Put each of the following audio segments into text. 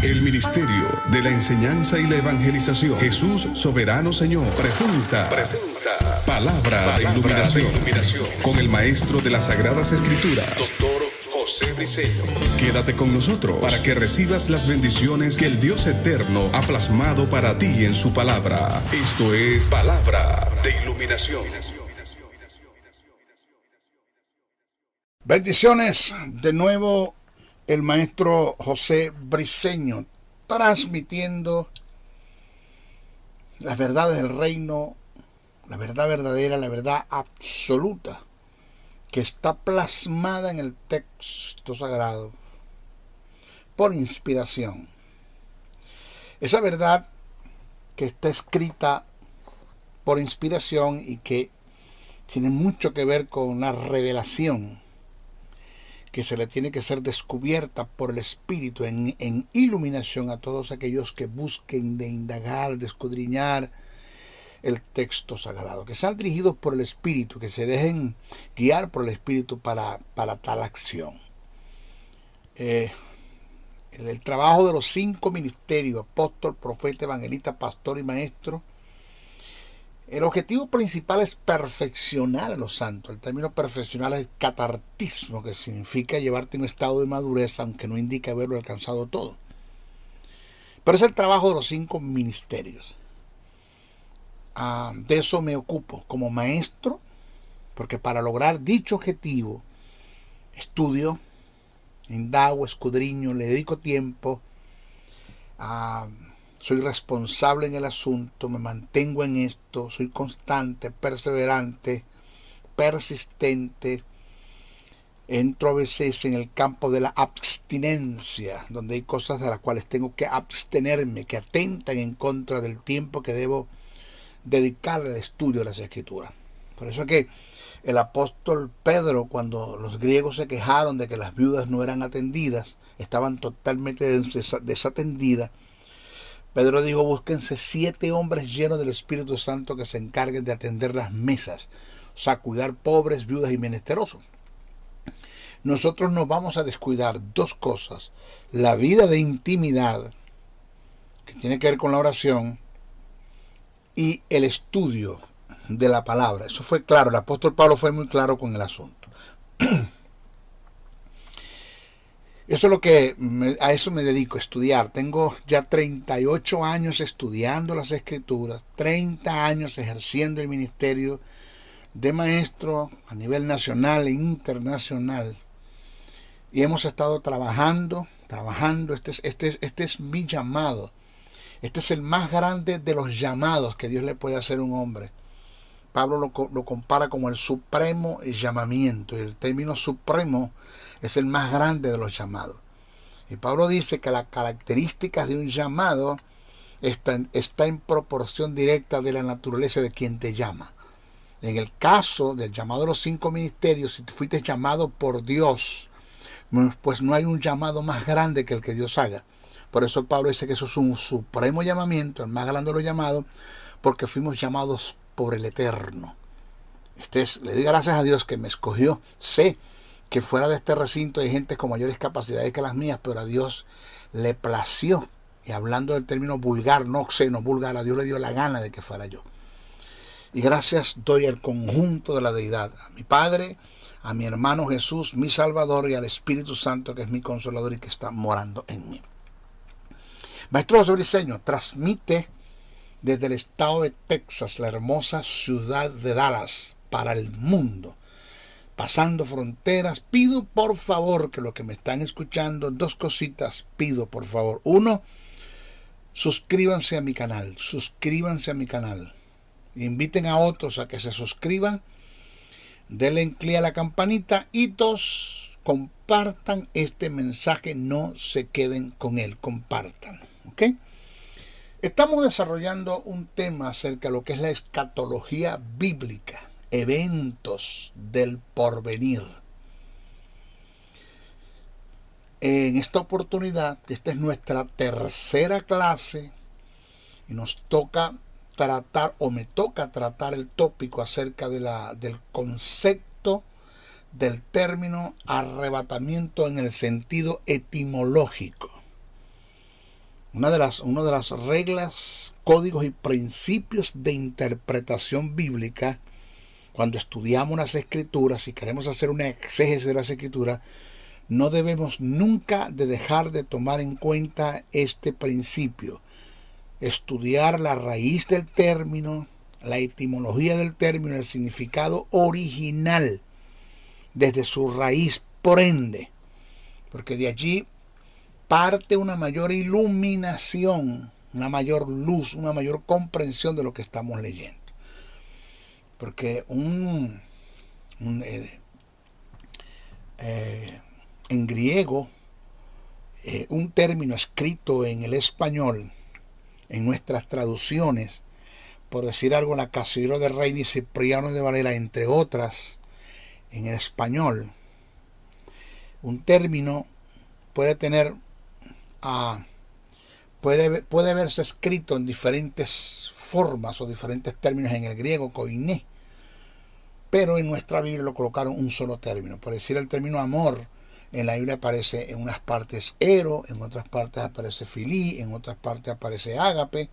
El Ministerio de la Enseñanza y la Evangelización, Jesús Soberano Señor, presenta Palabra de Iluminación con el Maestro de las Sagradas Escrituras, Dr. José Briceño. Quédate con nosotros para que recibas las bendiciones que el Dios Eterno ha plasmado para ti en su palabra. Esto es Palabra de Iluminación. Bendiciones de nuevo, el maestro José Briceño, transmitiendo las verdades del reino, la verdad verdadera, la verdad absoluta, que está plasmada en el texto sagrado por inspiración. Esa verdad que está escrita por inspiración y que tiene mucho que ver con la revelación que se le tiene que ser descubierta por el Espíritu en iluminación a todos aquellos que busquen de indagar, de escudriñar el texto sagrado, que sean dirigidos por el Espíritu, que se dejen guiar por el Espíritu para tal acción. El trabajo de los 5 ministerios, apóstol, profeta, evangelista, pastor y maestro, el objetivo principal es perfeccionar a los santos. El término perfeccionar es catartismo, que significa llevarte a un estado de madurez, aunque no indica haberlo alcanzado todo. Pero es el trabajo de los 5 ministerios. De eso me ocupo como maestro, porque para lograr dicho objetivo, estudio, indago, escudriño, le dedico tiempo, soy responsable en el asunto, me mantengo en esto, soy constante, perseverante, persistente. Entro a veces en el campo de la abstinencia, donde hay cosas de las cuales tengo que abstenerme, que atentan en contra del tiempo que debo dedicar al estudio de las Escrituras. Por eso es que el apóstol Pedro, cuando los griegos se quejaron de que las viudas no eran atendidas, estaban totalmente desatendidas, Pedro dijo: búsquense 7 hombres llenos del Espíritu Santo que se encarguen de atender las mesas, o sea, cuidar pobres, viudas y menesterosos. Nosotros nos vamos a descuidar 2 cosas: la vida de intimidad, que tiene que ver con la oración, y el estudio de la palabra. Eso fue claro, el apóstol Pablo fue muy claro con el asunto. Eso es lo que a eso me dedico, a estudiar. Tengo ya 38 años estudiando las Escrituras, 30 años ejerciendo el ministerio de maestro a nivel nacional e internacional. Y hemos estado trabajando. Este es mi llamado. Este es el más grande de los llamados que Dios le puede hacer a un hombre. Pablo lo compara como el supremo llamamiento, y el término supremo es el más grande de los llamados. Y Pablo dice que las características de un llamado está en proporción directa de la naturaleza de quien te llama. En el caso del llamado de los 5 ministerios, si fuiste llamado por Dios, pues no hay un llamado más grande que el que Dios haga. Por eso Pablo dice que eso es un supremo llamamiento, el más grande de los llamados, porque fuimos llamados por el Eterno. Le doy gracias a Dios que me escogió. Sé que fuera de este recinto hay gente con mayores capacidades que las mías, pero a Dios le plació, y hablando del término vulgar, no obsceno, vulgar, a Dios le dio la gana de que fuera yo. Y gracias doy al conjunto de la deidad, a mi Padre, a mi hermano Jesús, mi Salvador, y al Espíritu Santo, que es mi consolador y que está morando en mí. Maestro José Briceño transmite desde el estado de Texas, la hermosa ciudad de Dallas, para el mundo, pasando fronteras. Pido por favor que los que me están escuchando, 2 cositas pido por favor. 1, suscríbanse a mi canal, inviten a otros a que se suscriban, denle clic a la campanita, y 2, compartan este mensaje, no se queden con él, compartan, ¿ok? Estamos desarrollando un tema acerca de lo que es la escatología bíblica, eventos del porvenir. En esta oportunidad, que esta es nuestra tercera clase, y nos toca tratar, o me toca tratar, el tópico acerca del concepto del término arrebatamiento en el sentido etimológico. Una de las reglas, códigos y principios de interpretación bíblica, cuando estudiamos las Escrituras y queremos hacer una exégesis de las Escrituras, no debemos nunca de dejar de tomar en cuenta este principio. Estudiar la raíz del término, la etimología del término, el significado original, desde su raíz, por ende, porque de allí parte una mayor iluminación, una mayor luz, una mayor comprensión de lo que estamos leyendo. Porque en griego, un término escrito en el español, en nuestras traducciones, por decir algo, la Casillero de Reina y Cipriano de Valera, entre otras, en el español, un término puede tener, puede verse escrito en diferentes formas o diferentes términos en el griego, koiné, pero en nuestra Biblia lo colocaron un solo término. Por decir el término amor, en la Biblia aparece en unas partes ero, en otras partes aparece filí, en otras partes aparece ágape,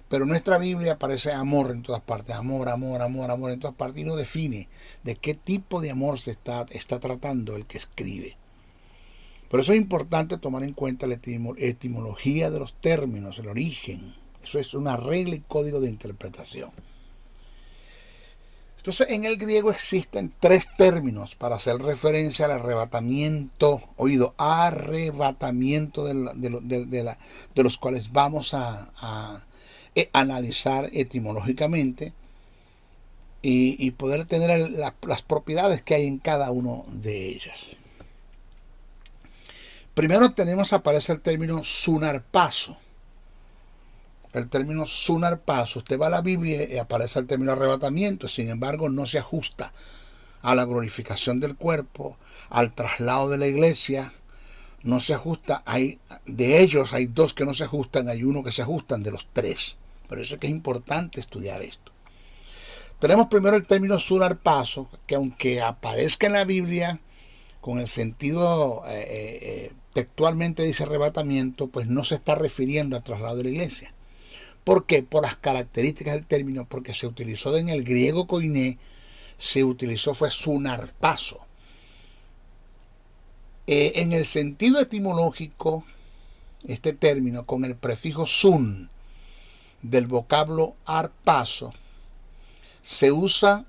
pero en nuestra Biblia aparece amor en todas partes, amor, amor, amor, amor en todas partes, y no define de qué tipo de amor se está tratando el que escribe. Por eso es importante tomar en cuenta la etimología de los términos, el origen. Eso es una regla y código de interpretación. Entonces, en el griego existen tres términos para hacer referencia al arrebatamiento, arrebatamiento de los cuales vamos a analizar etimológicamente y poder tener las propiedades que hay en cada uno de ellas. Primero aparece el término sunarpaso. El término sunarpaso, usted va a la Biblia y aparece el término arrebatamiento, sin embargo no se ajusta a la glorificación del cuerpo, al traslado de la iglesia, no se ajusta. De ellos hay dos que no se ajustan, hay uno que se ajustan de los tres. Por eso es que es importante estudiar esto. Tenemos primero el término sunarpaso, que aunque aparezca en la Biblia con el sentido textualmente dice arrebatamiento, pues no se está refiriendo al traslado de la iglesia. ¿Por qué? Por las características del término, porque se utilizó en el griego koiné, fue sunarpaso. En el sentido etimológico, este término con el prefijo sun del vocablo arpaso se usa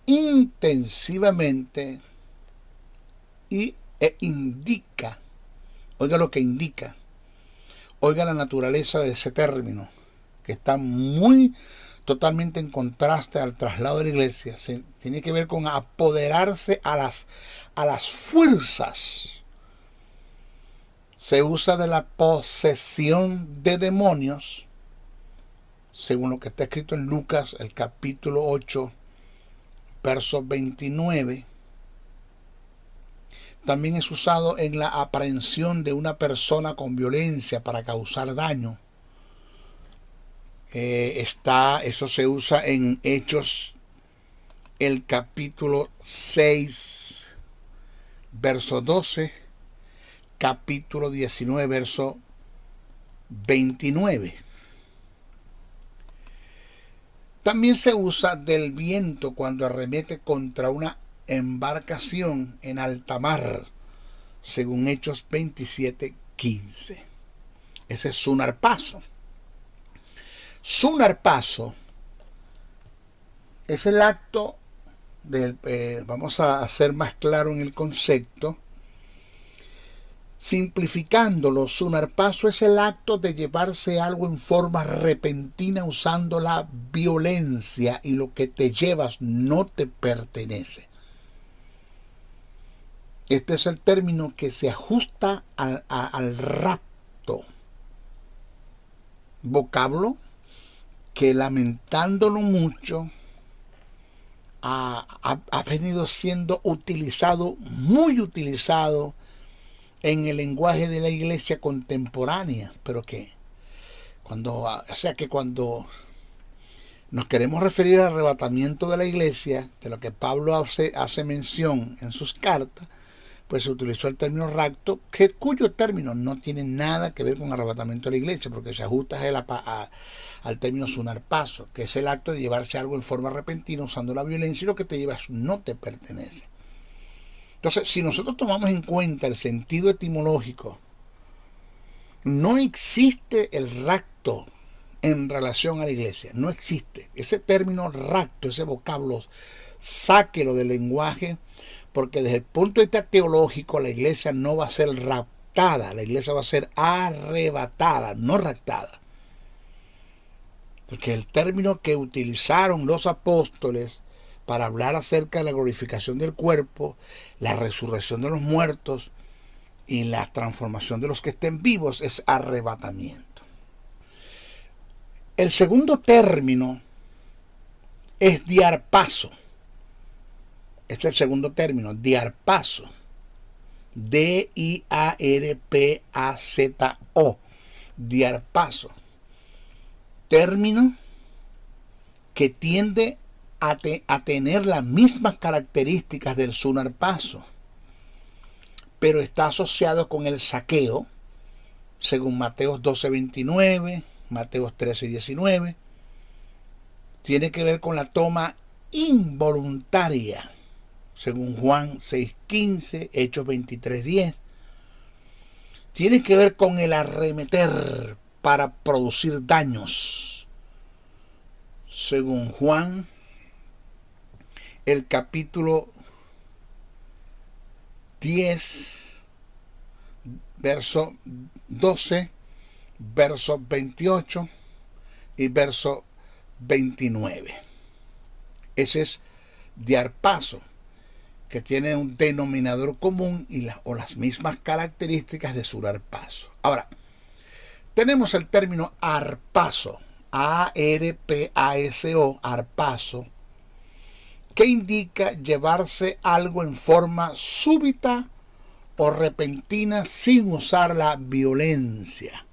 intensivamente e indica, oiga lo que indica, oiga la naturaleza de ese término, que está totalmente en contraste al traslado de la iglesia. Tiene que ver con apoderarse a las fuerzas. Se usa de la posesión de demonios, según lo que está escrito en Lucas, el capítulo 8, verso 29. También es usado en la aprehensión de una persona con violencia para causar daño. Eso se usa en Hechos, el capítulo 6, verso 12, capítulo 19, verso 29. También se usa del viento cuando arremete contra una embarcación en alta mar, según Hechos 27:15. Ese es sunarpaso. Sunarpaso es el acto vamos a ser más claro en el concepto. Simplificándolo, sunarpaso es el acto de llevarse algo en forma repentina usando la violencia, y lo que te llevas no te pertenece. Este es el término que se ajusta al rapto, vocablo que, lamentándolo mucho, ha venido siendo utilizado, muy utilizado en el lenguaje de la iglesia contemporánea, pero que cuando nos queremos referir al arrebatamiento de la iglesia, de lo que Pablo hace mención en sus cartas, pues se utilizó el término rapto, cuyo término no tiene nada que ver con arrebatamiento de la iglesia, porque se ajusta al término sunarpazo, que es el acto de llevarse algo en forma repentina usando la violencia, y lo que te llevas no te pertenece. Entonces, si nosotros tomamos en cuenta el sentido etimológico, no existe el rapto en relación a la iglesia, no existe. Ese término rapto, ese vocablo, sáquelo del lenguaje, porque desde el punto de vista teológico la iglesia no va a ser raptada, la iglesia va a ser arrebatada, no raptada. Porque el término que utilizaron los apóstoles para hablar acerca de la glorificación del cuerpo, la resurrección de los muertos y la transformación de los que estén vivos es arrebatamiento. El segundo término es diarpazo. Este es el segundo término, diarpazo. D-I-A-R-P-A-Z-O. Diarpazo. Término que tiende a tener las mismas características del sunarpazo, pero está asociado con el saqueo, según Mateos 12:29, Mateos 13:19. Tiene que ver con la toma involuntaria, según Juan 6:15, Hechos 23:10. Tiene que ver con el arremeter para producir daños, según Juan, el capítulo 10, verso 12, verso 28 y verso 29. Ese es diarpazo, que tiene un denominador común o las mismas características de sunarpazo. Ahora, tenemos el término arpazo, A-R-P-A-S-O, arpazo, que indica llevarse algo en forma súbita o repentina sin usar la violencia.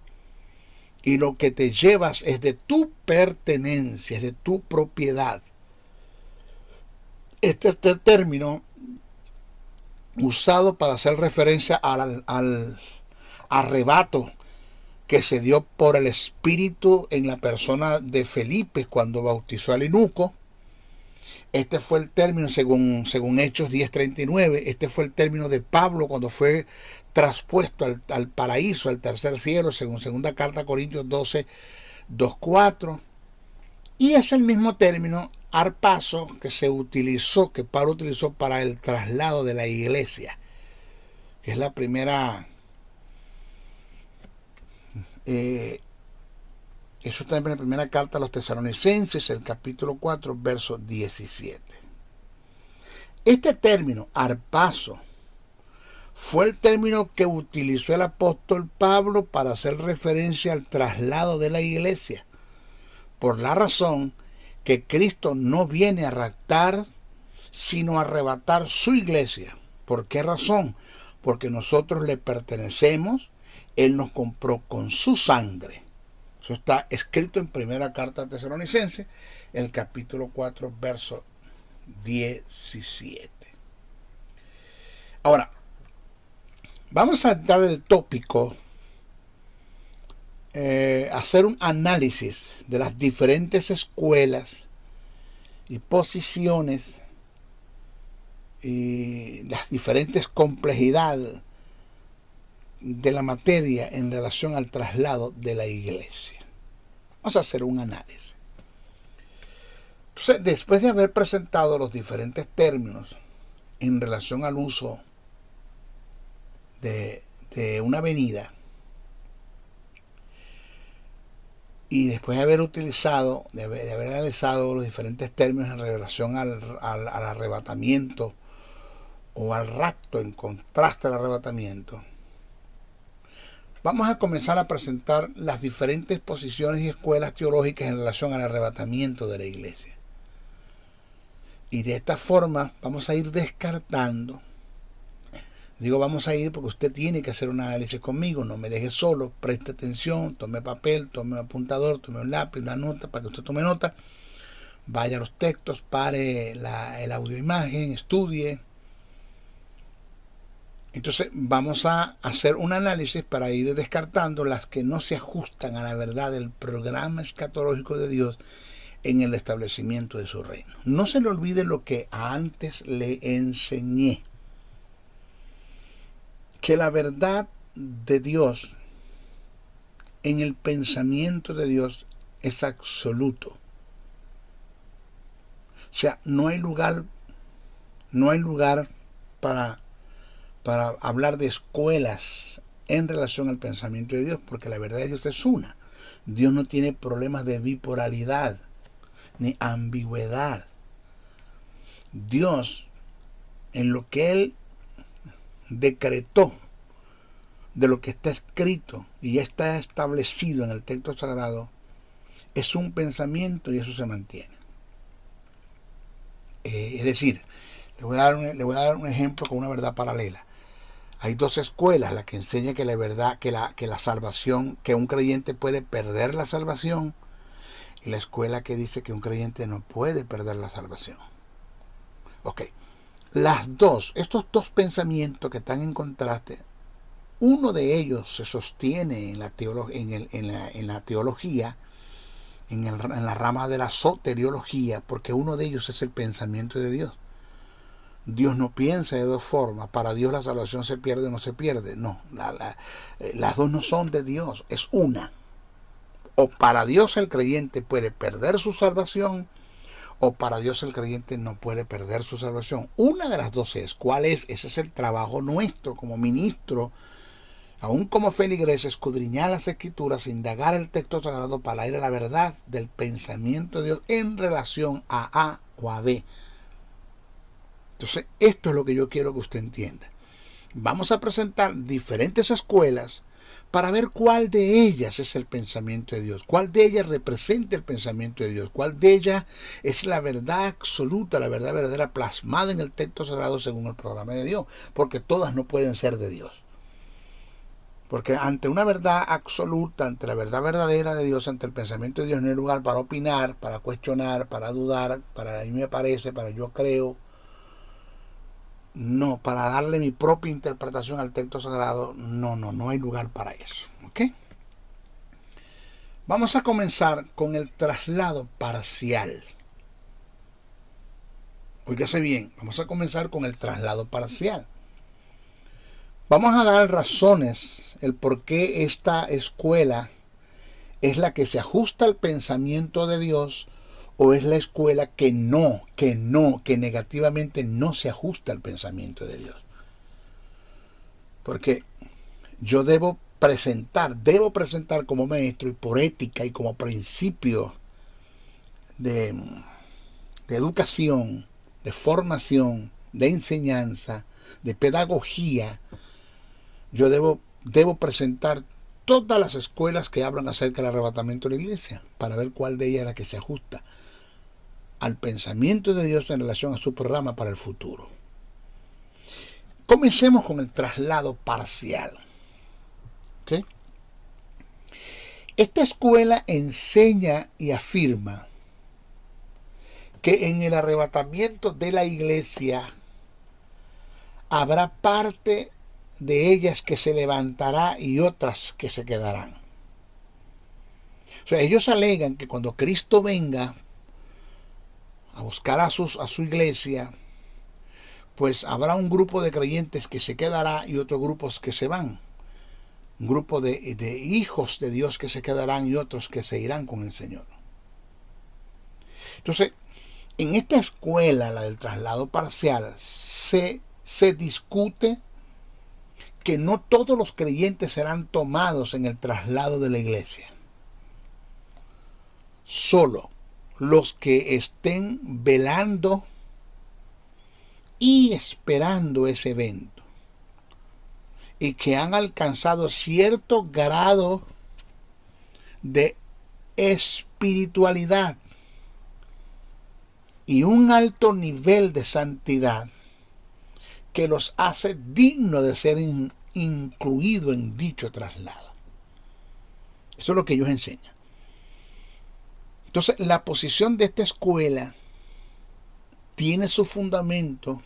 Y lo que te llevas es de tu pertenencia, es de tu propiedad. Este es el término usado para hacer referencia al arrebato que se dio por el Espíritu en la persona de Felipe cuando bautizó al eunuco. Este fue el término, según Hechos 10:39, este fue el término de Pablo cuando fue traspuesto al paraíso, al tercer cielo, según segunda carta a Corintios 12:2-4. Y es el mismo término, arpazo, que Pablo utilizó para el traslado de la iglesia, que es la primera... Eso está en la primera carta a los Tesalonicenses, el capítulo 4, verso 17. Este término, arpazo, fue el término que utilizó el apóstol Pablo para hacer referencia al traslado de la iglesia, por la razón que Cristo no viene a raptar, sino a arrebatar su iglesia. ¿Por qué razón? Porque nosotros le pertenecemos, Él nos compró con su sangre. Eso está escrito en primera carta a Tesalonicenses, el capítulo 4, verso 17. Ahora, vamos a entrar en el tópico, hacer un análisis de las diferentes escuelas y posiciones y las diferentes complejidades de la materia en relación al traslado de la iglesia. Vamos a hacer un análisis. Entonces, después de haber presentado los diferentes términos en relación al uso de una avenida, y después de haber utilizado, de haber analizado los diferentes términos en relación al arrebatamiento o al rapto en contraste al arrebatamiento, vamos a comenzar a presentar las diferentes posiciones y escuelas teológicas en relación al arrebatamiento de la iglesia. Y de esta forma vamos a ir descartando. Digo vamos a ir porque usted tiene que hacer un análisis conmigo, no me deje solo, preste atención, tome papel, tome un apuntador, tome un lápiz, una nota para que usted tome nota, vaya a los textos, pare el audio-imagen, estudie Entonces vamos a hacer un análisis para ir descartando las que no se ajustan a la verdad del programa escatológico de Dios en el establecimiento de su reino. No se le olvide lo que antes le enseñé, que la verdad de Dios en el pensamiento de Dios es absoluto. O sea, no hay lugar para hablar de escuelas en relación al pensamiento de Dios, porque la verdad de Dios es una. Dios no tiene problemas de bipolaridad ni ambigüedad. Dios, en lo que Él decretó, de lo que está escrito y ya está establecido en el texto sagrado, es un pensamiento y eso se mantiene. Es decir, le voy a dar un ejemplo con una verdad paralela. Hay dos escuelas, la que enseña que la verdad, que la salvación, que un creyente puede perder la salvación, y la escuela que dice que un creyente no puede perder la salvación. Ok, estos dos pensamientos que están en contraste, uno de ellos se sostiene en la teología, en la rama de la soteriología, porque uno de ellos es el pensamiento de Dios. Dios no piensa de dos formas. Para Dios la salvación se pierde o no se pierde. No, las dos no son de Dios, es una. O para Dios el creyente puede perder su salvación, o para Dios el creyente no puede perder su salvación. Una de las dos es. ¿Cuál es? Ese es el trabajo nuestro como ministro, aún como feligres, escudriñar las escrituras, indagar el texto sagrado para ir a la verdad del pensamiento de Dios en relación a A o a B. Entonces, esto es lo que yo quiero que usted entienda. Vamos a presentar diferentes escuelas para ver cuál de ellas es el pensamiento de Dios, cuál de ellas representa el pensamiento de Dios, cuál de ellas es la verdad absoluta, la verdad verdadera plasmada en el texto sagrado según el programa de Dios, porque todas no pueden ser de Dios. Porque ante una verdad absoluta, ante la verdad verdadera de Dios, ante el pensamiento de Dios, no hay lugar para opinar, para cuestionar, para dudar, para a mí me parece, para yo creo. No, para darle mi propia interpretación al texto sagrado, no hay lugar para eso. ¿Ok? Vamos a comenzar con el traslado parcial. Óigase bien, vamos a comenzar con el traslado parcial. Vamos a dar razones, el por qué esta escuela es la que se ajusta al pensamiento de Dios, o es la escuela que negativamente no se ajusta al pensamiento de Dios. Porque yo debo presentar como maestro y por ética y como principio de educación, de formación, de enseñanza, de pedagogía, yo debo presentar todas las escuelas que hablan acerca del arrebatamiento de la iglesia para ver cuál de ellas es la que se ajusta al pensamiento de Dios en relación a su programa para el futuro. Comencemos con el traslado parcial. ¿Okay? Esta escuela enseña y afirma que en el arrebatamiento de la iglesia habrá parte de ellas que se levantará y otras que se quedarán. O sea, ellos alegan que cuando Cristo venga a buscar a su iglesia, pues habrá un grupo de creyentes que se quedará y otros grupos que se van. Un grupo de hijos de Dios que se quedarán y otros que se irán con el Señor. Entonces, en esta escuela, la del traslado parcial, se discute que no todos los creyentes serán tomados en el traslado de la iglesia. Solo los que estén velando y esperando ese evento y que han alcanzado cierto grado de espiritualidad y un alto nivel de santidad que los hace dignos de ser incluidos en dicho traslado. Eso es lo que ellos enseñan. Entonces, la posición de esta escuela tiene su fundamento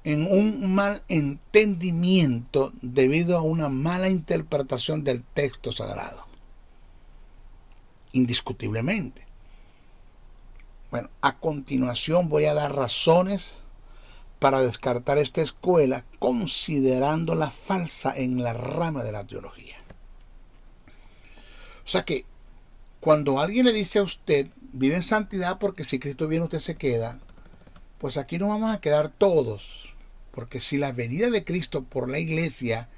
en un mal entendimiento debido a una mala interpretación del texto sagrado. Indiscutiblemente. Bueno, a continuación voy a dar razones para descartar esta escuela, considerándola falsa en la rama de la teología. O sea que cuando alguien le dice a usted, vive en santidad porque si Cristo viene usted se queda, pues aquí no vamos a quedar todos, porque si la venida de Cristo por la iglesia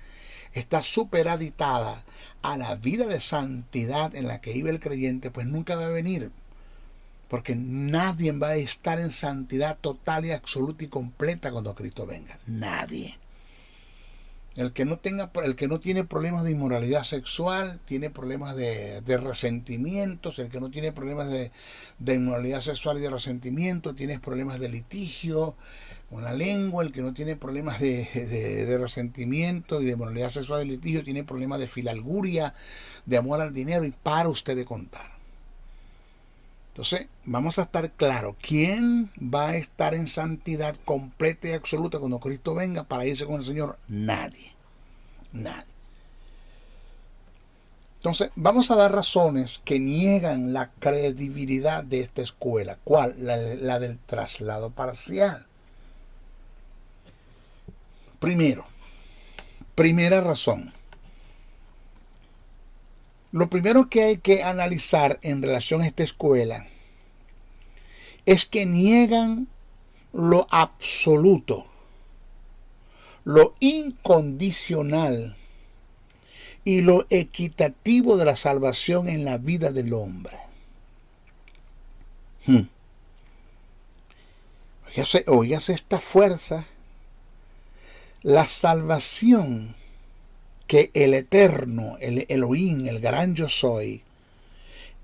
está superaditada a la vida de santidad en la que vive el creyente, pues nunca va a venir. Porque nadie va a estar en santidad total y absoluta y completa cuando Cristo venga. Nadie. El que no tiene problemas de inmoralidad sexual, tiene problemas de resentimientos. El que no tiene problemas de inmoralidad sexual y de resentimiento, tiene problemas de litigio con la lengua. El que no tiene problemas de resentimiento y de inmoralidad sexual y de litigio, tiene problemas de filalguria, de amor al dinero, y para usted de contar. Entonces, vamos a estar claros. ¿Quién va a estar en santidad completa y absoluta cuando Cristo venga para irse con el Señor? Nadie. Nadie. Entonces, vamos a dar razones que niegan la credibilidad de esta escuela. ¿Cuál? La del traslado parcial. Primera razón. Lo primero que hay que analizar en relación a esta escuela es que niegan lo absoluto, lo incondicional y lo equitativo de la salvación en la vida del hombre. Óigase esta fuerza. La salvación que el Eterno, el Elohim, el gran yo soy,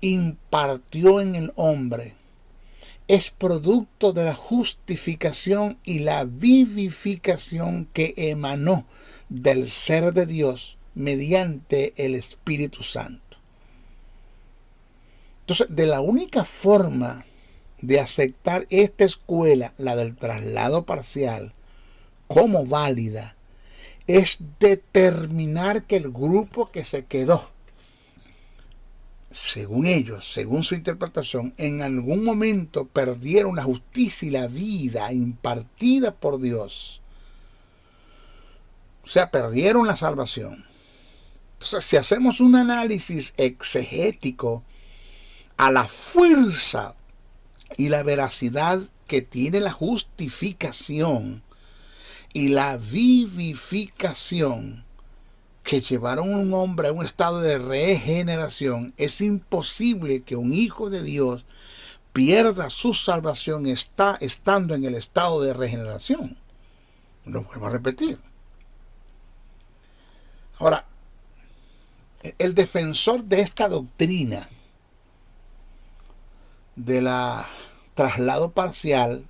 impartió en el hombre, es producto de la justificación y la vivificación que emanó del ser de Dios mediante el Espíritu Santo. Entonces, de la única forma de aceptar esta escuela, la del traslado parcial, como válida, es determinar que el grupo que se quedó, según ellos, según su interpretación, en algún momento perdieron la justicia y la vida impartida por Dios. O sea, perdieron la salvación. Entonces, si hacemos un análisis exegético a la fuerza y la veracidad que tiene la justificación y la vivificación que llevaron a un hombre a un estado de regeneración, es imposible que un hijo de Dios pierda su salvación estando en el estado de regeneración. Lo vuelvo a repetir. Ahora, el defensor de esta doctrina de la traslado parcial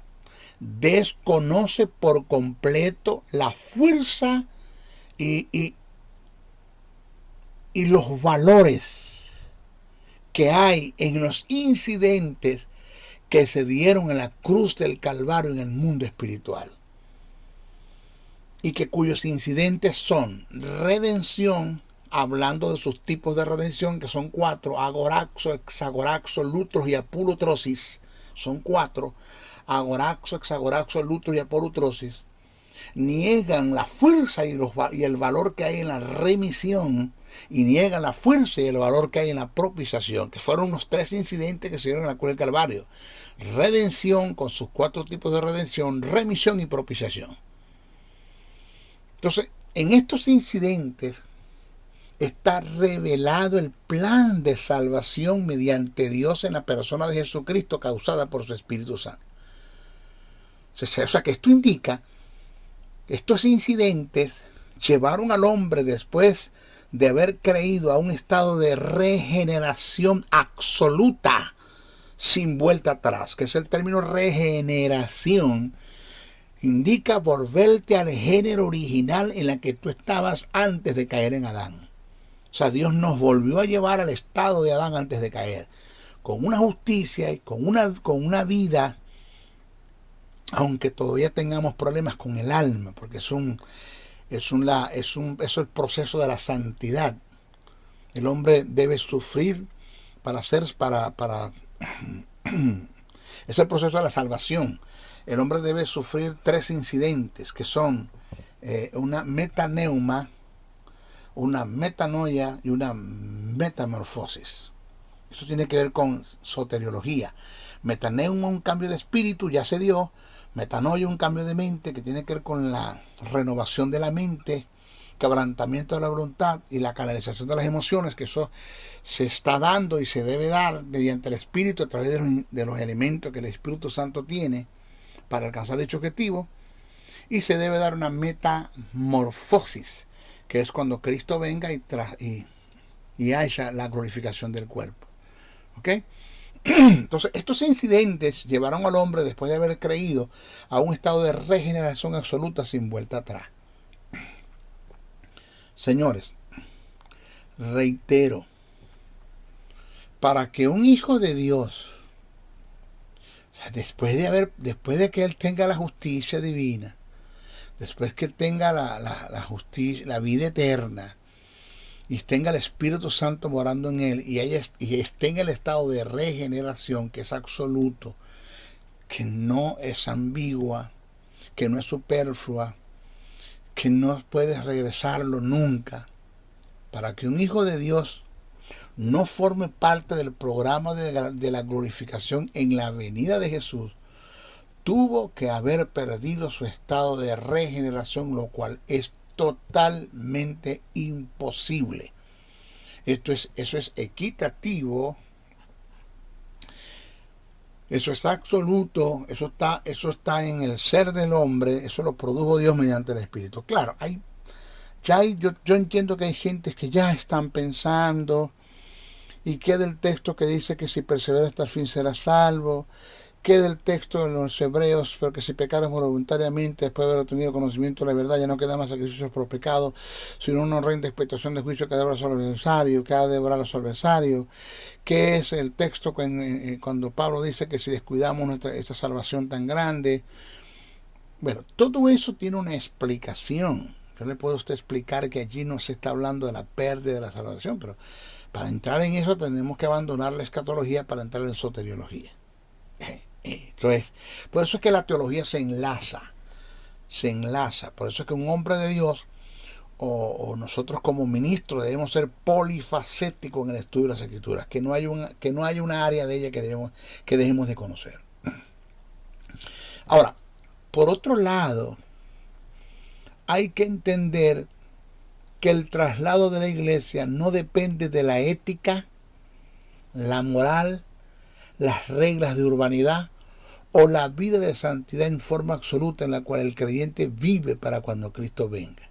desconoce por completo la fuerza y los valores que hay en los incidentes que se dieron en la cruz del Calvario en el mundo espiritual, y que cuyos incidentes son redención, hablando de sus tipos de redención, que son 4: agoraxo, hexagoraxo, lutros y apolutrosis. Son 4: agoraxo, hexagoraxo, lutros y apolutrosis. Niegan la fuerza y el valor que hay en la remisión, y niegan la fuerza y el valor que hay en la propiciación, que fueron los 3 incidentes que se dieron en la cruz del Calvario: redención con sus 4 tipos de redención, remisión y propiciación. Entonces, en estos incidentes está revelado el plan de salvación mediante Dios en la persona de Jesucristo, causada por su Espíritu Santo. O sea que esto indica, estos incidentes llevaron al hombre, después de haber creído, a un estado de regeneración absoluta, sin vuelta atrás, que es el término regeneración. Indica volverte al género original en la que tú estabas antes de caer en Adán. O sea, Dios nos volvió a llevar al estado de Adán antes de caer, con una justicia y con una vida aunque todavía tengamos problemas con el alma, porque eso es el proceso de la santidad. El hombre debe sufrir para es el proceso de la salvación. El hombre debe sufrir 3 incidentes que son una metaneuma, una metanoia y una metamorfosis. Eso tiene que ver con soteriología. Metaneuma, un cambio de espíritu, ya se dio. Metanoia, un cambio de mente que tiene que ver con la renovación de la mente, quebrantamiento de la voluntad y la canalización de las emociones, que eso se está dando y se debe dar mediante el Espíritu a través de los elementos que el Espíritu Santo tiene para alcanzar dicho objetivo. Y se debe dar una metamorfosis, que es cuando Cristo venga y haya la glorificación del cuerpo. ¿Ok? Entonces, estos incidentes llevaron al hombre, después de haber creído, a un estado de regeneración absoluta sin vuelta atrás. Señores, reitero, para que un hijo de Dios, o sea, después de que él tenga la justicia divina, después que él tenga la justicia, la vida eterna, y tenga el Espíritu Santo morando en él, y esté en el estado de regeneración, que es absoluto, que no es ambigua, que no es superflua, que no puedes regresarlo nunca, para que un hijo de Dios no forme parte del programa de la glorificación en la venida de Jesús, tuvo que haber perdido su estado de regeneración, lo cual es totalmente imposible. Eso es equitativo, eso es absoluto, eso está en el ser del hombre, eso lo produjo Dios mediante el Espíritu. Claro, yo entiendo que hay gentes que ya están pensando, y que del texto que dice que si persevera hasta el fin será salvo, que del texto de los hebreos, porque si pecáramos voluntariamente después de haber obtenido conocimiento de la verdad, ya no queda más sacrificios por pecado, sino una horrenda expectación de juicio que ha de devorar al adversario, que es el texto cuando Pablo dice que si descuidamos esta salvación tan grande. Bueno, todo eso tiene una explicación. Yo le puedo a usted explicar que allí no se está hablando de la pérdida de la salvación, pero para entrar en eso tenemos que abandonar la escatología para entrar en soteriología. Entonces, por eso es que la teología se enlaza. Por eso es que un hombre de Dios o nosotros como ministros debemos ser polifacéticos en el estudio de las Escrituras, que no haya una área de ella que dejemos de conocer. Ahora, por otro lado, hay que entender que el traslado de la iglesia no depende de la ética, la moral, las reglas de urbanidad o la vida de santidad en forma absoluta en la cual el creyente vive para cuando Cristo venga.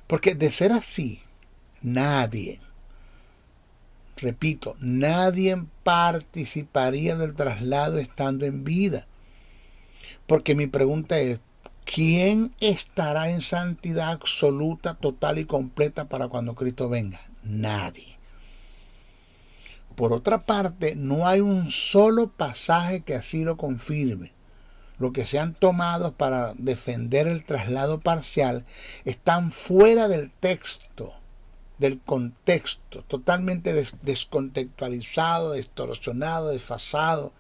Porque de ser así, nadie participaría del traslado estando en vida. Porque mi pregunta es, ¿quién estará en santidad absoluta, total y completa para cuando Cristo venga? Nadie. Por otra parte, no hay un solo pasaje que así lo confirme. Lo que se han tomado para defender el traslado parcial están fuera del texto, del contexto, totalmente descontextualizado, distorsionado, desfasado.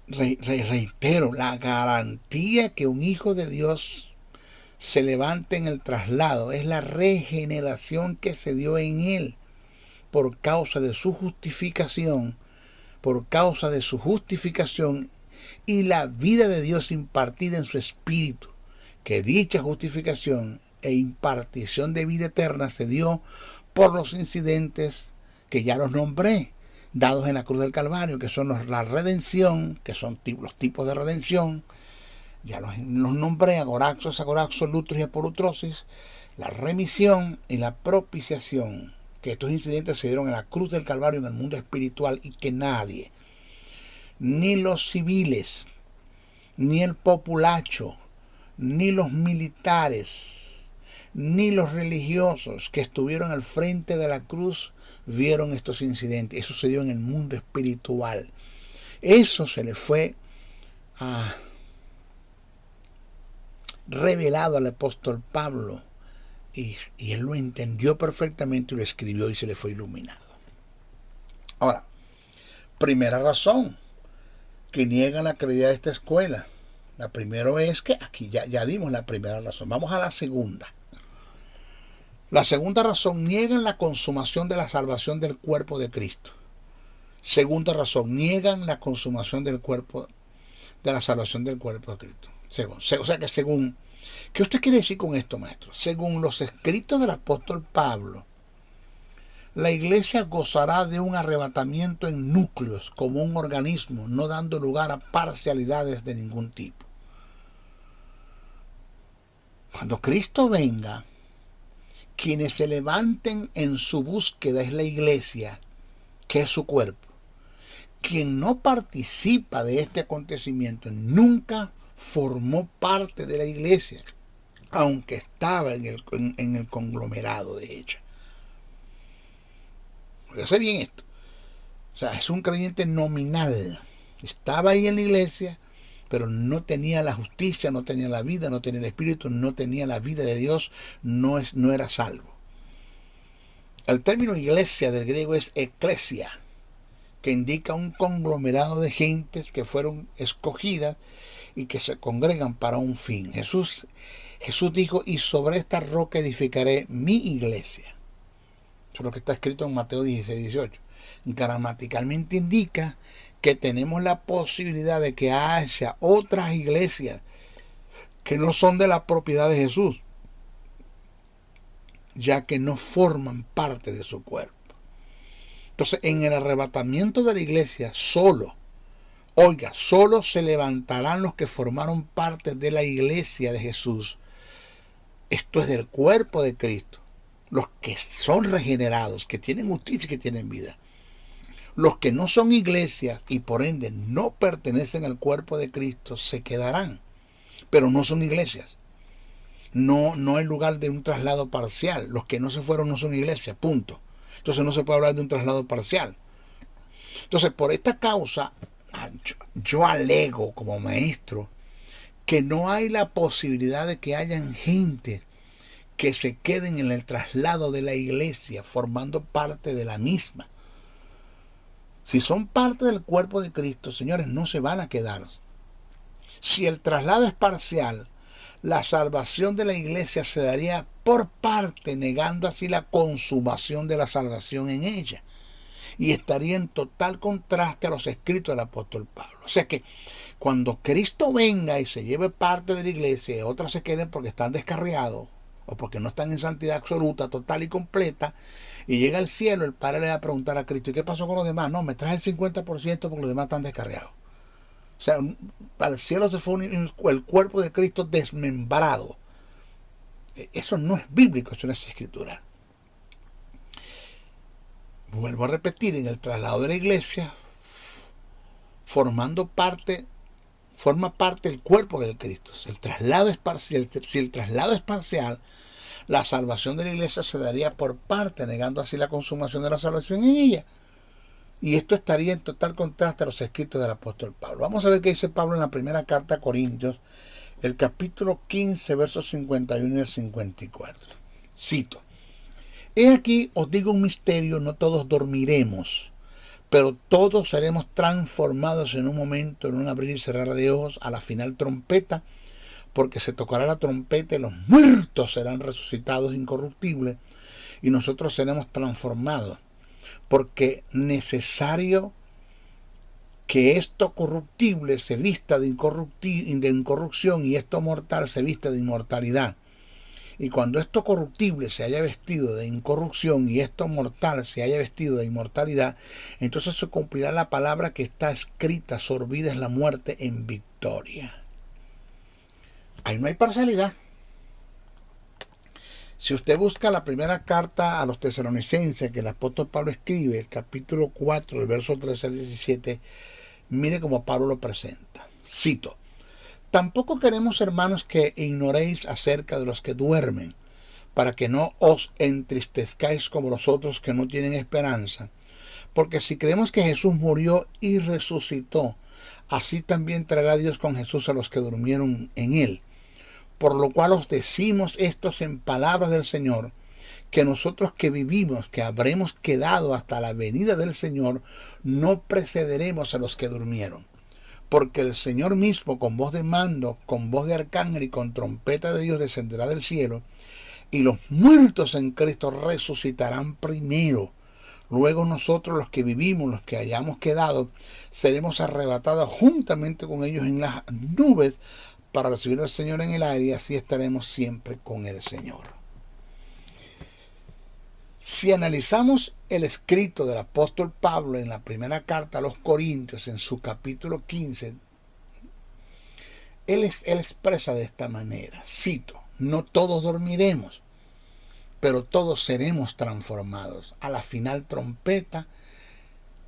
Reitero, la garantía que un hijo de Dios se levante en el traslado es la regeneración que se dio en él por causa de su justificación, y la vida de Dios impartida en su espíritu, que dicha justificación e impartición de vida eterna se dio por los incidentes que ya los nombré, dados en la cruz del Calvario, que son la redención, que son los tipos de redención, ya los nombré, agoraxos, lutros y apolutrosis, la remisión y la propiciación, que estos incidentes se dieron en la cruz del Calvario en el mundo espiritual, y que nadie, ni los civiles, ni el populacho, ni los militares, ni los religiosos que estuvieron al frente de la cruz vieron estos incidentes. Eso se dio en el mundo espiritual. Eso se le fue revelado al apóstol Pablo y él lo entendió perfectamente y lo escribió y se le fue iluminado. Ahora, primera razón que niegan la credibilidad de esta escuela. La primera es que aquí ya dimos la primera razón. Vamos a la segunda. La segunda razón, niegan la consumación de la salvación del cuerpo de Cristo. Segunda razón, niegan la consumación del cuerpo, de la salvación del cuerpo de Cristo. O sea que según, ¿qué usted quiere decir con esto, maestro? Según los escritos del apóstol Pablo, la iglesia gozará de un arrebatamiento en núcleos como un organismo, no dando lugar a parcialidades de ningún tipo. Cuando Cristo venga, quienes se levanten en su búsqueda es la iglesia, que es su cuerpo. Quien no participa de este acontecimiento nunca formó parte de la iglesia, aunque estaba en el conglomerado de ella. Fíjese bien esto. O sea, es un creyente nominal. Estaba ahí en la iglesia, pero no tenía la justicia, no tenía la vida, no tenía el Espíritu, no tenía la vida de Dios, no era salvo. El término iglesia del griego es eklesia, que indica un conglomerado de gentes que fueron escogidas y que se congregan para un fin. Jesús dijo, y sobre esta roca edificaré mi iglesia. Eso es lo que está escrito en Mateo 16-18. Gramaticalmente indica que tenemos la posibilidad de que haya otras iglesias que no son de la propiedad de Jesús, ya que no forman parte de su cuerpo. Entonces, en el arrebatamiento de la iglesia, solo se levantarán los que formaron parte de la iglesia de Jesús. Esto es del cuerpo de Cristo. Los que son regenerados, que tienen justicia y que tienen vida. Los que no son iglesias y por ende no pertenecen al cuerpo de Cristo se quedarán, pero no son iglesias. No hay lugar de un traslado parcial. Los que no se fueron no son iglesias, punto. Entonces no se puede hablar de un traslado parcial. Entonces, por esta causa, yo alego como maestro que no hay la posibilidad de que hayan gente que se queden en el traslado de la iglesia formando parte de la misma. Si son parte del cuerpo de Cristo, señores, no se van a quedar. Si el traslado es parcial, la salvación de la iglesia se daría por parte, negando así la consumación de la salvación en ella. Y estaría en total contraste a los escritos del apóstol Pablo. O sea que cuando Cristo venga y se lleve parte de la iglesia y otras se queden porque están descarriados o porque no están en santidad absoluta, total y completa, y llega al cielo, el Padre le va a preguntar a Cristo, ¿y qué pasó con los demás? No, me trae el 50% porque los demás están descarriados. O sea, al cielo se fue el cuerpo de Cristo desmembrado. Eso no es bíblico, eso no es escritural. Vuelvo a repetir, en el traslado de la iglesia, forma parte del cuerpo de Cristo. Si el traslado es parcial, la salvación de la iglesia se daría por parte, negando así la consumación de la salvación en ella. Y esto estaría en total contraste a los escritos del apóstol Pablo. Vamos a ver qué dice Pablo en la primera carta a Corintios, el capítulo 15, versos 51 y el 54. Cito: He aquí os digo un misterio, no todos dormiremos, pero todos seremos transformados en un momento, en un abrir y cerrar de ojos, a la final trompeta, porque se tocará la trompeta y los muertos serán resucitados incorruptibles y nosotros seremos transformados, porque necesario que esto corruptible se vista de incorrupción y esto mortal se vista de inmortalidad. Y cuando esto corruptible se haya vestido de incorrupción y esto mortal se haya vestido de inmortalidad, entonces se cumplirá la palabra que está escrita: sorbida es la muerte en victoria. Ahí no hay parcialidad. Si usted busca la primera carta a los tesalonicenses que el apóstol Pablo escribe, el capítulo 4, el verso 13 al 17, mire cómo Pablo lo presenta. Cito: Tampoco queremos, hermanos, que ignoréis acerca de los que duermen, para que no os entristezcáis como los otros que no tienen esperanza. Porque si creemos que Jesús murió y resucitó, así también traerá Dios con Jesús a los que durmieron en él. Por lo cual os decimos estos en palabras del Señor, que nosotros que vivimos, que habremos quedado hasta la venida del Señor, no precederemos a los que durmieron. Porque el Señor mismo, con voz de mando, con voz de arcángel y con trompeta de Dios, descenderá del cielo, y los muertos en Cristo resucitarán primero. Luego nosotros, los que vivimos, los que hayamos quedado, seremos arrebatados juntamente con ellos en las nubes para recibir al Señor en el aire, y así estaremos siempre con el Señor. Si analizamos el escrito del apóstol Pablo en la primera carta a los Corintios, en su capítulo 15, él expresa de esta manera, cito: no todos dormiremos, pero todos seremos transformados. A la final trompeta,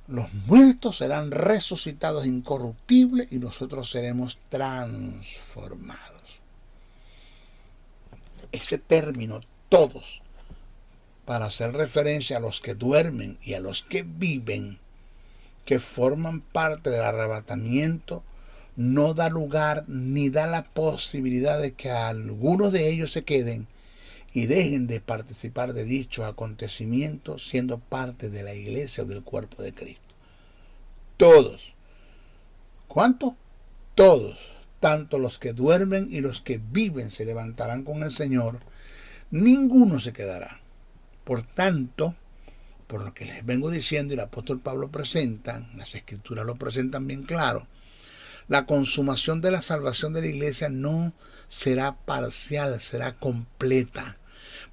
los muertos serán resucitados incorruptibles y nosotros seremos transformados. Ese término, todos, para hacer referencia a los que duermen y a los que viven, que forman parte del arrebatamiento, no da lugar ni da la posibilidad de que algunos de ellos se queden y dejen de participar de dichos acontecimientos siendo parte de la iglesia o del cuerpo de Cristo. Todos. ¿Cuántos? Todos. Tanto los que duermen y los que viven se levantarán con el Señor. Ninguno se quedará. Por tanto, por lo que les vengo diciendo y el apóstol Pablo presenta, las escrituras lo presentan bien claro, la consumación de la salvación de la iglesia no será parcial, será completa.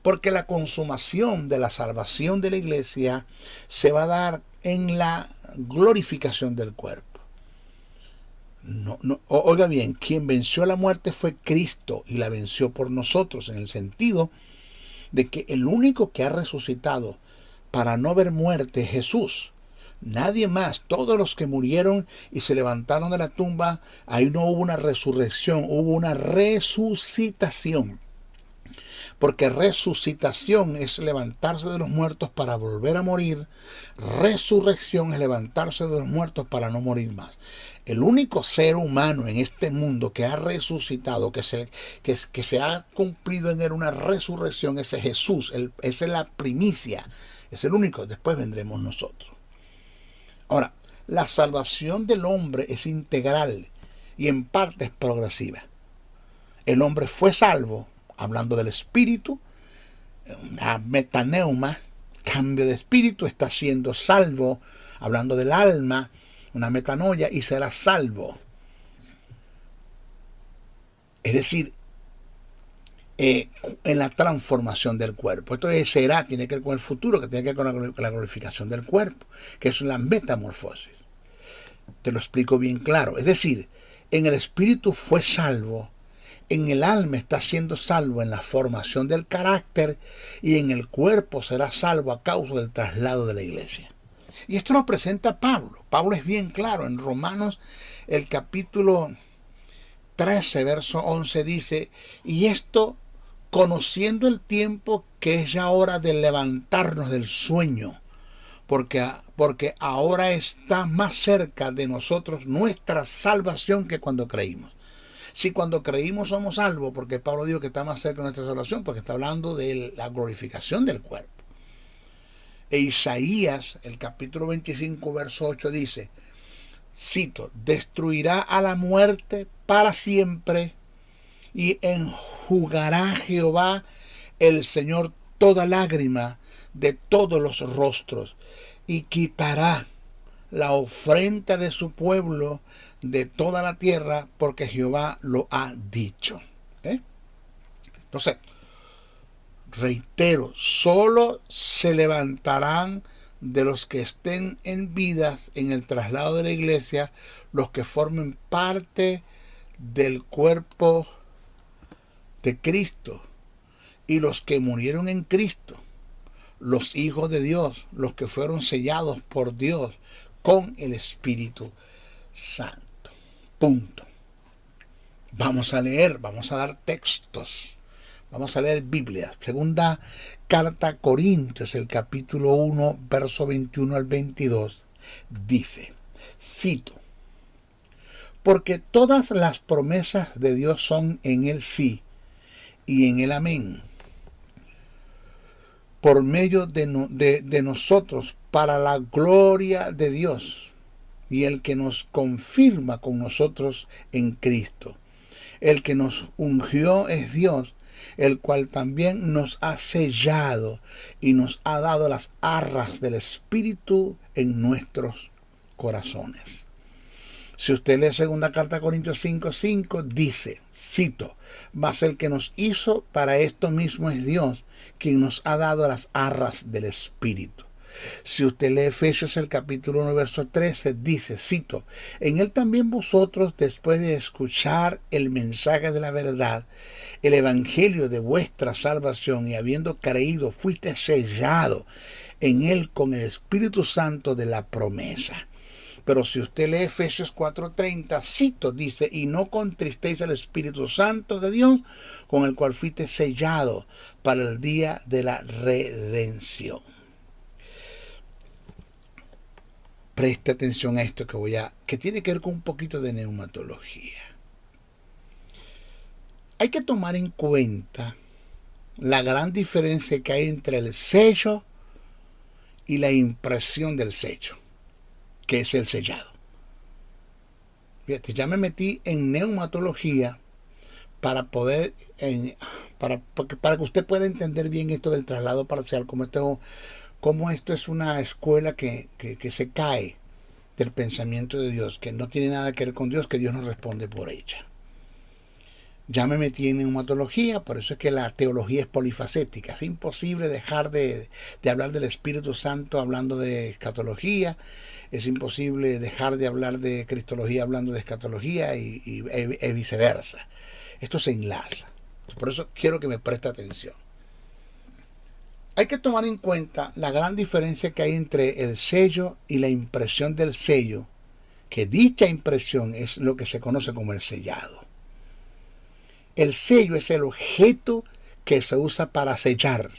Porque la consumación de la salvación de la iglesia se va a dar en la glorificación del cuerpo. Oiga bien, quien venció la muerte fue Cristo y la venció por nosotros, en el sentido de que el único que ha resucitado para no ver muerte es Jesús. Nadie más. Todos los que murieron y se levantaron de la tumba, ahí no hubo una resurrección, hubo una resucitación. Porque resucitación es levantarse de los muertos para volver a morir. Resurrección es levantarse de los muertos para no morir más. El único ser humano en este mundo que ha resucitado, que se ha cumplido en él una resurrección, ese es Jesús. Esa es la primicia. Es el único. Después vendremos nosotros. Ahora, la salvación del hombre es integral y en parte es progresiva. El hombre fue salvo, hablando del espíritu, una metaneuma, cambio de espíritu, está siendo salvo, hablando del alma, una metanoia, y será salvo. Es decir, en la transformación del cuerpo. Esto tiene que ver con el futuro, que tiene que ver con la glorificación del cuerpo, que es la metamorfosis. Te lo explico bien claro. Es decir, en el espíritu fue salvo, en el alma está siendo salvo en la formación del carácter y en el cuerpo será salvo a causa del traslado de la iglesia. Y esto lo presenta Pablo. Pablo es bien claro. En Romanos, el capítulo 13, verso 11 dice: y esto conociendo el tiempo, que es ya hora de levantarnos del sueño, porque ahora está más cerca de nosotros nuestra salvación que cuando creímos. Si cuando creímos somos salvos, porque Pablo dijo que está más cerca de nuestra salvación, porque está hablando de la glorificación del cuerpo. E Isaías, el capítulo 25, verso 8 dice, cito: destruirá a la muerte para siempre y enjugará Jehová el Señor toda lágrima de todos los rostros y quitará la ofrenda de su pueblo de toda la tierra, porque Jehová lo ha dicho. Entonces, reitero, solo se levantarán de los que estén en vidas en el traslado de la iglesia los que formen parte del cuerpo de Cristo y los que murieron en Cristo, los hijos de Dios, los que fueron sellados por Dios con el Espíritu Santo. Punto. Vamos a leer, vamos a dar textos Vamos a leer Biblia. Segunda carta a Corintios, el capítulo 1, verso 21 al 22, dice, cito, porque todas las promesas de Dios son en el sí y en el amén, por medio de nosotros, para la gloria de Dios, y el que nos confirma con nosotros en Cristo. El que nos ungió es Dios, el cual también nos ha sellado y nos ha dado las arras del Espíritu en nuestros corazones. Si usted lee segunda carta a Corintios 5:5, dice, cito, mas el que nos hizo para esto mismo es Dios, quien nos ha dado las arras del Espíritu. Si usted lee Efesios el capítulo 1, verso 13, dice, cito, en él también vosotros, después de escuchar el mensaje de la verdad, el evangelio de vuestra salvación, y habiendo creído, fuiste sellado en él con el Espíritu Santo de la promesa. Pero si usted lee Efesios 4:30, cito, dice, y no contristéis al Espíritu Santo de Dios, con el cual fuiste sellado para el día de la redención. Preste atención a esto que tiene que ver con un poquito de neumatología. Hay que tomar en cuenta la gran diferencia que hay entre el sello y la impresión del sello, que es el sellado. Fíjate, ya me metí en neumatología para que usted pueda entender bien esto del traslado parcial, como esto es una escuela que se cae del pensamiento de Dios, que no tiene nada que ver con Dios, que Dios no responde por ella. Ya me metí en neumatología, por eso es que la teología es polifacética. Es imposible dejar de hablar del Espíritu Santo hablando de escatología. Es imposible dejar de hablar de cristología hablando de escatología y viceversa. Esto se enlaza. Por eso quiero que me preste atención. Hay que tomar en cuenta la gran diferencia que hay entre el sello y la impresión del sello, que dicha impresión es lo que se conoce como el sellado. El sello es el objeto que se usa para sellar,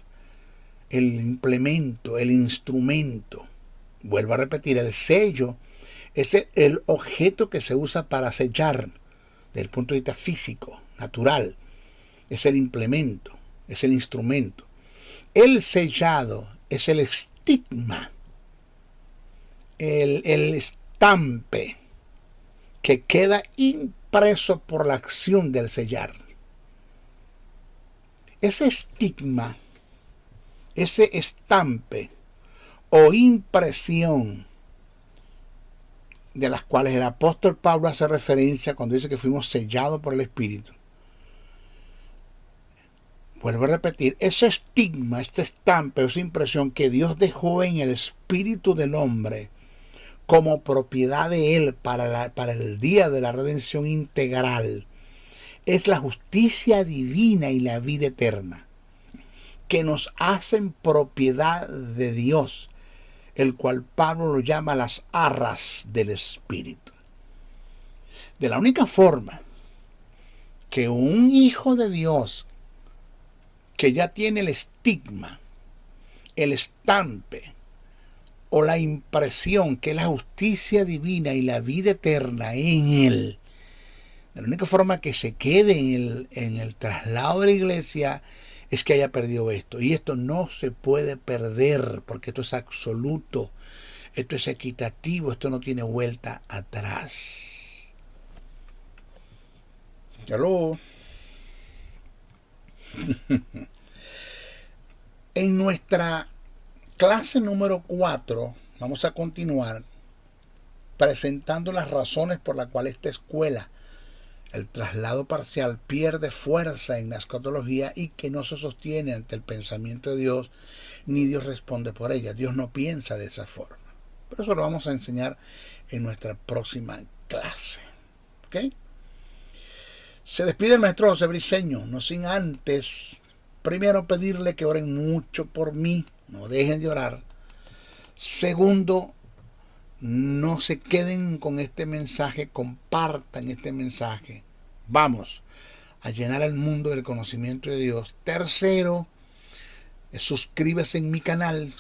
el implemento, el instrumento. Vuelvo a repetir, el sello es el objeto que se usa para sellar, desde el punto de vista físico, natural. Es el implemento, es el instrumento. El sellado es el estigma, el estampe que queda impreso por la acción del sellar. Ese estigma, ese estampe o impresión de las cuales el apóstol Pablo hace referencia cuando dice que fuimos sellados por el Espíritu. Vuelvo a repetir, ese estigma, este estampe, esa impresión que Dios dejó en el espíritu del hombre como propiedad de él para el día de la redención integral, es la justicia divina y la vida eterna, que nos hacen propiedad de Dios, el cual Pablo lo llama las arras del Espíritu. De la única forma que un hijo de Dios que ya tiene el estigma, el estampe o la impresión que es la justicia divina y la vida eterna en él, la única forma que se quede en el traslado de la iglesia es que haya perdido esto. Y esto no se puede perder porque esto es absoluto, esto es equitativo, esto no tiene vuelta atrás. Hello. En nuestra clase número 4 vamos a continuar presentando las razones por las cuales esta escuela, el traslado parcial, pierde fuerza en la escatología y que no se sostiene ante el pensamiento de Dios, ni Dios responde por ella. Dios no piensa de esa forma. Pero eso lo vamos a enseñar en nuestra próxima clase. ¿Ok? Se despide el maestro José Briceño, no sin antes primero pedirle que oren mucho por mí, no dejen de orar. Segundo, no se queden con este mensaje, compartan este mensaje. Vamos a llenar el mundo del conocimiento de Dios. Tercero, suscríbase en mi canal,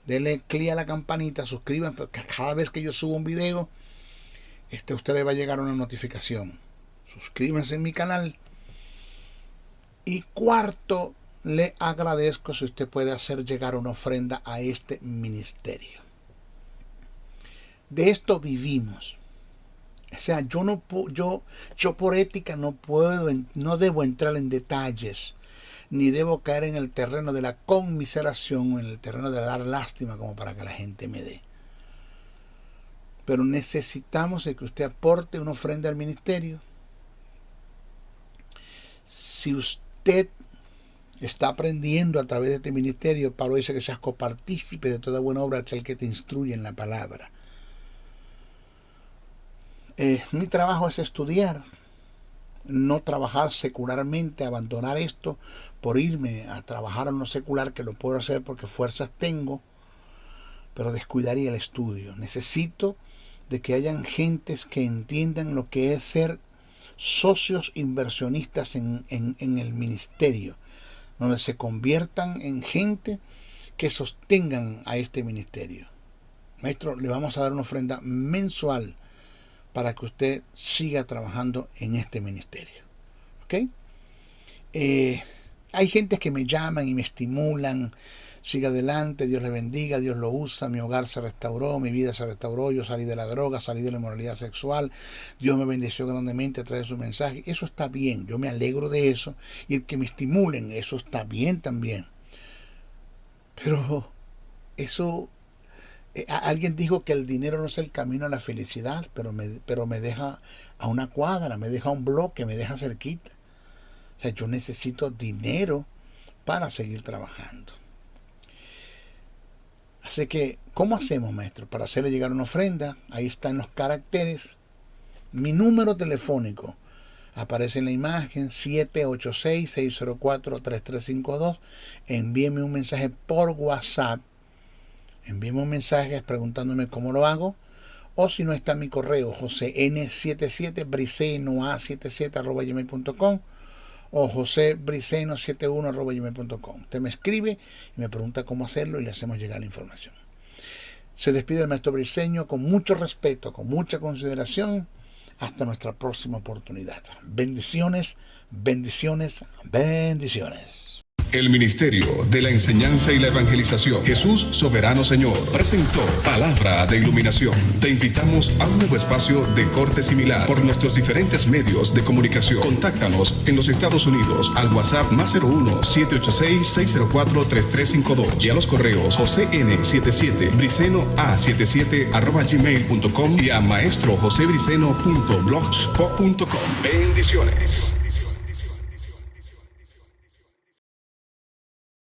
denle clic a la campanita, suscríbanse, porque cada vez que yo subo un video, a ustedes va a llegar una notificación. Suscríbanse en mi canal. Y cuarto, le agradezco si usted puede hacer llegar una ofrenda a este ministerio. De esto vivimos. O sea, yo por ética no debo entrar en detalles, ni debo caer en el terreno de la conmiseración o en el terreno de dar lástima como para que la gente me dé. Pero necesitamos que usted aporte una ofrenda al ministerio. Si usted está aprendiendo a través de este ministerio, Pablo dice que seas copartícipe de toda buena obra, aquel que te instruye en la palabra. Mi trabajo es estudiar, no trabajar secularmente, abandonar esto por irme a trabajar en lo secular, que lo puedo hacer porque fuerzas tengo, pero descuidaría el estudio. Necesito de que hayan gentes que entiendan lo que es ser socios inversionistas en el ministerio, donde se conviertan en gente que sostengan a este ministerio. Maestro, le vamos a dar una ofrenda mensual para que usted siga trabajando en este ministerio. ¿Ok? Hay gente que me llaman y me estimulan. Siga adelante, Dios le bendiga, Dios lo usa, mi hogar se restauró, mi vida se restauró, yo salí de la droga, salí de la inmoralidad sexual, Dios me bendeció grandemente a través de su mensaje. Eso está bien, yo me alegro de eso, y el que me estimulen, eso está bien también. Pero eso, alguien dijo que el dinero no es el camino a la felicidad, pero me deja a una cuadra, me deja a un bloque, me deja cerquita. O sea, yo necesito dinero para seguir trabajando. Así que, ¿cómo hacemos, maestro? Para hacerle llegar una ofrenda, ahí están los caracteres. Mi número telefónico aparece en la imagen, 786-604-3352. Envíeme un mensaje por WhatsApp. Envíeme un mensaje preguntándome cómo lo hago. O si no, está mi correo, josén77briceno77@gmail.com o josebriceno71@gmail.com. Usted me escribe y me pregunta cómo hacerlo y le hacemos llegar la información. Se despide el maestro Briceño con mucho respeto, con mucha consideración. Hasta nuestra próxima oportunidad. Bendiciones, bendiciones, bendiciones. El Ministerio de la Enseñanza y la Evangelización, Jesús Soberano Señor, presentó Palabra de Iluminación. Te invitamos a un nuevo espacio de corte similar por nuestros diferentes medios de comunicación. Contáctanos en los Estados Unidos al WhatsApp +01-786-604-3352 y a los correos josén77briceno77@gmail.com y a maestrojosebriceno.blogspot.com. Bendiciones.